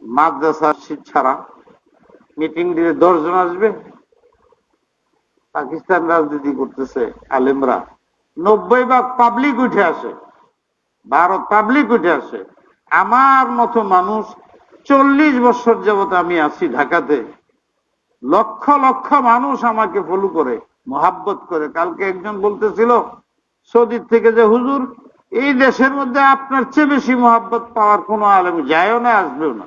মাদ্রাসার সিট ছাড়া মিটিং দিলে 10 জন আসবে। পাকিস্তান রাজনীতি করতেছে আলেমরা, 90% পাবলিক উঠে আসে, ভারত পাবলিক উঠে আসে। আমার মতো মানুষ 40 বছর যাবত আমি আছি ঢাকাতে, লক্ষ লক্ষ মানুষ আমাকে ফলো করে, মোহাব্বত করে। কালকে একজন বলতেছিল সৌদির থেকে যে হুজুর, এই দেশের মধ্যে আপনার চেয়ে বেশি মোহাব্বত পাওয়ার কোনো আলেম যায়ও না, আসবেও না,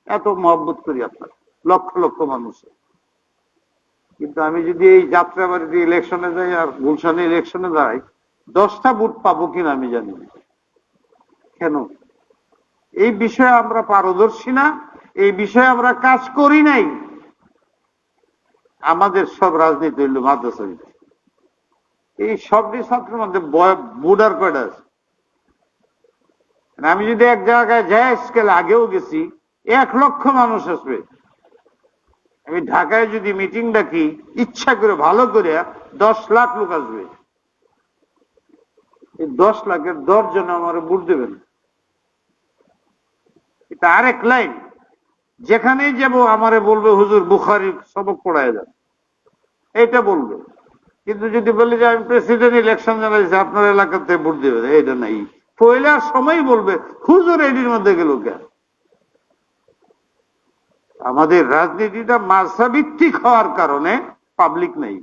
এত মোহাব্বত করি আপনার, লক্ষ লক্ষ মানুষের। কিন্তু আমি যদি এই যাত্রাবাড়িতে ইলেকশনে যাই আর গুলশানে ইলেকশনে যাই, 10টা ভোট পাবো কিনা আমি জানি না। কেন? এই বিষয়ে আমরা পারদর্শী না, এই বিষয়ে আমরা কাজ করি নাই। আমাদের সব রাজনীতি হইল মাদ্রাসা। এই সবটি ছাত্রের মধ্যে বুডার কয়টা আছে? আমি যদি এক জায়গায় যাই, স্কেল আগেও গেছি, 1 লক্ষ মানুষ আসবে। আমি ঢাকায় যদি মিটিং ডাকি, ইচ্ছা করে ভালো করে 10 লাখ লোক আসবে। এই 10 লাখের 10 জন আমার ভোট দেবেন। এটা আরেক লাইন। যেখানেই যাব আমারে বলবে হুজুর বুখারী সবক পড়ায় যান, এটা বলবে। কিন্তু যদি বলি যে আমি প্রেসিডেন্ট ইলেকশন জানাইছি, আপনার এলাকাতে ভোট দেবে, এটা নাই। পয়লার সময় বলবে হুজুর এটির মধ্যে গেল কেন? আমাদের রাজনীতিটা মাযহাবভিত্তিক হওয়ার কারণে পাবলিক নেই।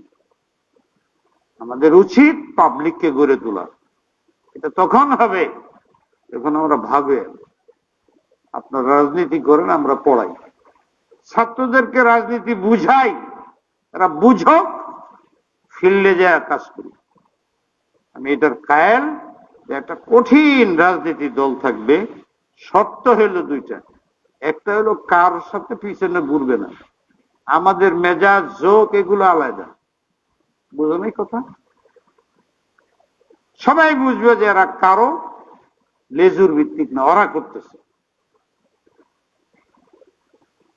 আমাদের উচিত পাবলিককে গড়ে তোলা। এটা তখন হবে যখন আমরা ভাবে আপনার রাজনীতি করেন, আমরা পড়াই, ছাত্রদেরকে রাজনীতি বুঝাই, এরা বুঝক, ফিল্ডে যায় কাজ করি। আমি এটার কায়েল যে একটা কঠিন রাজনীতি দল থাকবে, শর্ত হইল 2টা। একটা হলো কার সাথে পিছনে ঘুরবে না, আমাদের মেজাজ যোগ এগুলো আলাদা। বুঝো নাই কথা? সবাই বুঝবে যে এরা কারো লেজুর ভিত্তিক না, ওরা করতেছে।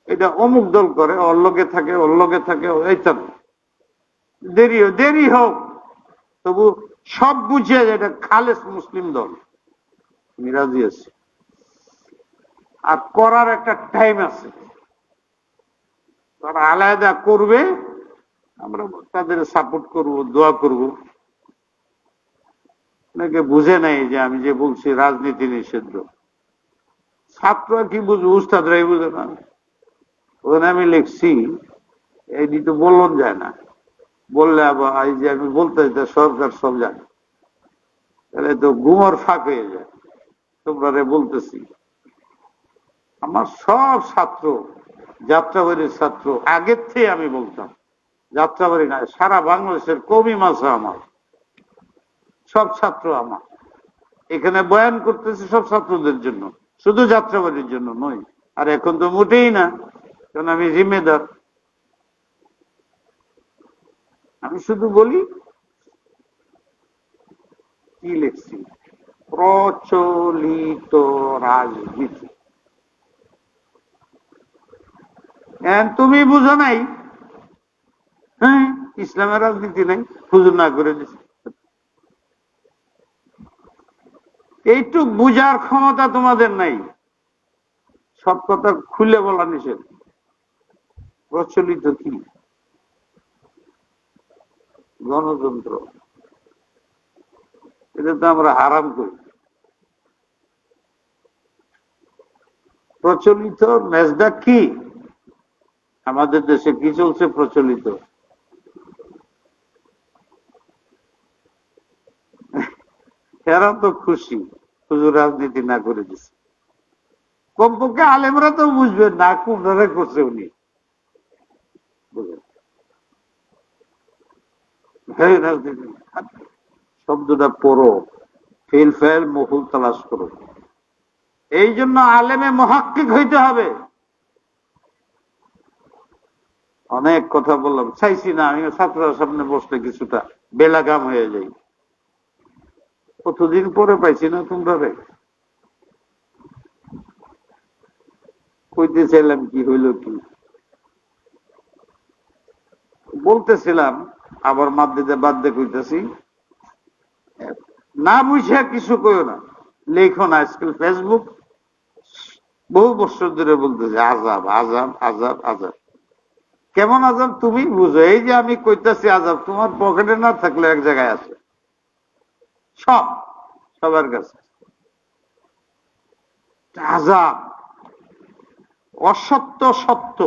এটা অমুক দল করে, ওর লগে থাকে, ওর লগে থাকে, এইটা দেরি হোক, তবু সব বুঝে যে এটা খালেস মুসলিম দল, আমি রাজি আছি। আর করার একটা টাইম আছে, তারা আলাদা করবে, আমরা তাদের সাপোর্ট করব, দোয়া করব। অনেকে বুঝে নাই যে আমি যে বলছি রাজনীতি নিষিদ্ধ। ছাত্র কি বুঝবে, উস্তাদরাই বুঝে না। ওখানে আমি লিখছি, এই তো বলন যায় না, বললে আবার এই যে আমি বলতে সরকার সব জানে, তাহলে তো গুমর ফাঁক হয়ে যায়। তোমরা বলতেছি, আমার সব ছাত্র যাত্রাবাড়ির ছাত্র, আগের থেকে আমি বলতাম, যাত্রাবাড়ি না, সারা বাংলাদেশের কবি মাসা আমার, সব ছাত্র আমার। এখানে বয়ান করতেছি সব ছাত্রদের জন্য, শুধু যাত্রাবাড়ির জন্য নয়। আর এখন তো মোটেই না, কারণ আমি জিম্মেদার। আমি শুধু বলি, কি লিখছি, প্রচলিত রাজনীতি। তুমি বুঝো নাই? হ্যাঁ, ইসলামের রাজনীতি নাই, হুজুর না করে দিচ্ছে। এইটুক বুঝার ক্ষমতা তোমাদের নাই। সব কথা খুলে বলা নিষেধ। প্রচলিত কি? গণতন্ত্র। এটা তো আমরা হারাম করি। প্রচলিত মেজদাক কি? আমাদের দেশে কি চলছে প্রচলিত? এরা তো খুশি হুজুর রাজনীতি না করে দিচ্ছে। কমপক্ষে আলেমরা তো বুঝবে না কোন ধরে করছে উনি। রাজনীতি শব্দটা পড়ো, ফেল ফেল মহুল তালাশ করো। এই জন্য আলেমে মুহাক্কিক হইতে হবে। অনেক কথা বললাম, চাইছি না আমি ছাত্রদের সামনে বসলে কিছুটা বেলাগাম হয়ে যাই। কতদিন পরে পাইছি না তোমরা রে। কইতে চাইলাম কি হইল কি বলতেছিলাম, আবার বাদ দিয়ে কইতেছি, না বুঝে কিছু কইও না, লেখো না। আজকাল ফেসবুক বহু বছর ধরে বলতেছে আজাব আজাব আজাব আজাব। কেমন আজাব তুমি বুঝো? এই যে আমি কইতাছি আজাব, তোমার পকেটে না থাকলে এক জায়গায় আছে, সব সবার কাছে আজাব। অসত্য সত্য,